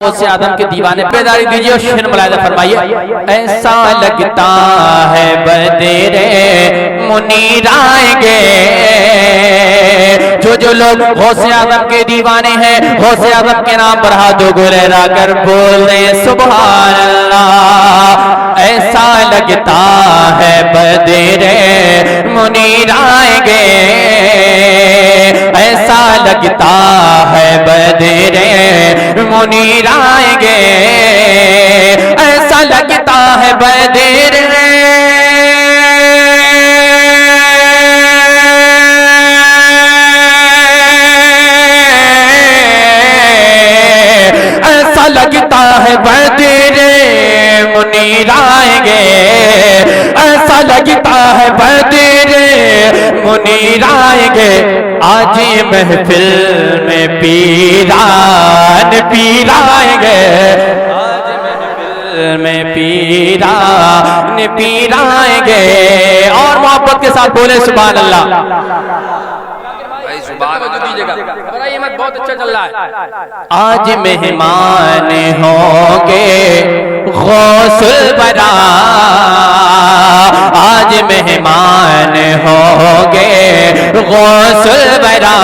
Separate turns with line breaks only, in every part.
سے آدم کے دیوانے بیداری دیجئے اور شیر ملائدہ فرمائیے ایسا لگتا ہے بدرے منیر آئیں گے جو لوگ غوث آدم کے دیوانے ہیں غوث آدم کے نام پر ہاتھوں کو لہرا کر بول دیں سبحان اللہ ایسا لگتا ہے بدرے منیر آئیں گے ایسا لگتا ہے بدرے منیر آئیں گے ایسا لگتا ہے بدر ایسا لگتا ہے بدر منیر آئیں گے ایسا لگتا ہے بدر منیر آئیں گے آج محفل میں پیران پیر آئیں گے آج محفل میں پیران پیر آئیں گے اور محبت کے ساتھ بولے سبحان اللہ بہت اچھا چل رہا ہے آج مہمان ہوں گے غوث الورا آج مہمان ہوں گے غوث الورا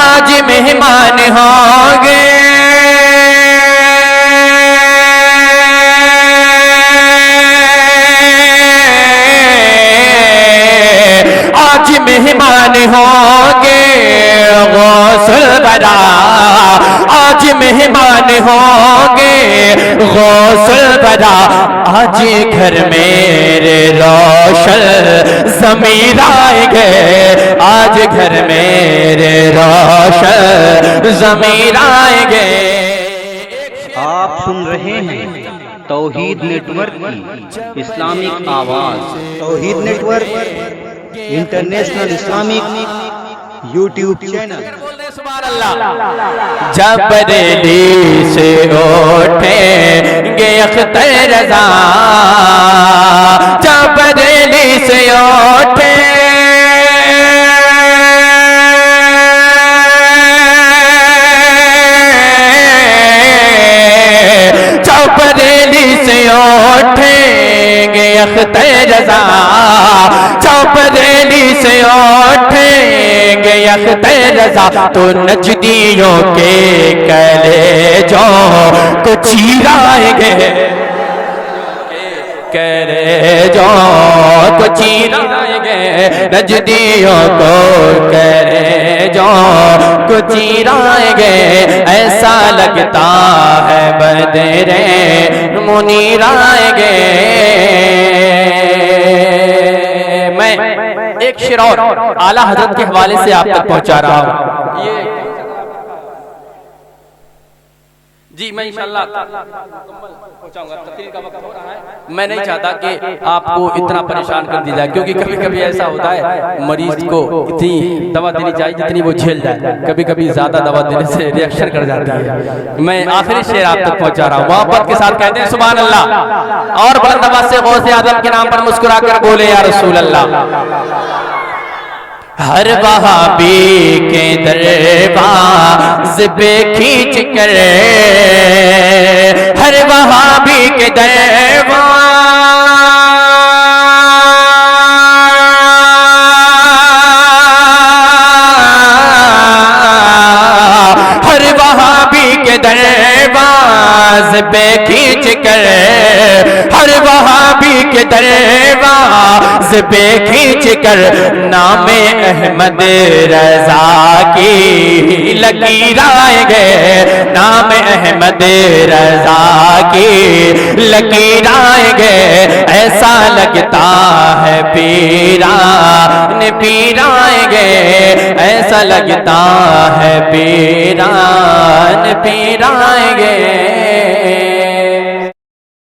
آج مہمان ہوں گے آج مہمان ہوں گے غوث الورا آج مہمان ہوں گے غوث الورا آج گھر میرے روشن ضمیر آئیں گے آج گھر میرے روشن ضمیر آئیں گے
آپ سن رہے ہیں توحید نیٹ ورک کی Islamic Awaz Tauheed network international Islamic YouTube channel
جب بریلی سے اٹھیں گے اختر رضا جب بریلی سے اٹھیں جب بریلی سے اٹھیں گے اختر رضا جب بریلی سے اٹھیں گے اختر رضا تو نجدیوں کے کلیجوں کو چیرائیں گے کلیجوں کو چیرائیں گے نجدیوں کو کلیجوں کو چیرائیں گے ایسا لگتا ہے بدرے منیر آئیں گے میں ایک شعر اور اعلیٰ حضرت کے حوالے سے آپ تک پہنچا رہا ہوں یہ جی میں انشاءاللہ پہنچاؤں گا تقریر کا وقت ہو رہا ہے میں نہیں چاہتا کہ آپ کو اتنا پریشان کر دی جائے کیونکہ کبھی کبھی ایسا ہوتا ہے مریض کو اتنی دوا دینی چاہیے جتنی وہ جھیل جائے کبھی کبھی زیادہ دوا دینے سے ریاکشن کر جاتی ہے میں آخری شعر آپ تک پہنچا رہا ہوں محبت کے ساتھ کہتے ہیں سبحان اللہ اور بلند آواز سے غوث آدم کے نام پر مسکرا کر بولے یا رسول اللہ ہر وہابی کے درباز پہ کھینچ کر ہر وہابی کے درباز ہر وہابی کے درباز پہ کھینچ کر ہر وہابی کے درباز پہ کھینچ کر نام احمد رضا کی لکیر آئیں گے نام احمد رضا کی لکیر آئیں گے ایسا لگتا ہے پیران پیر آئیں گے ایسا لگتا ہے پیران پیر آئیں گے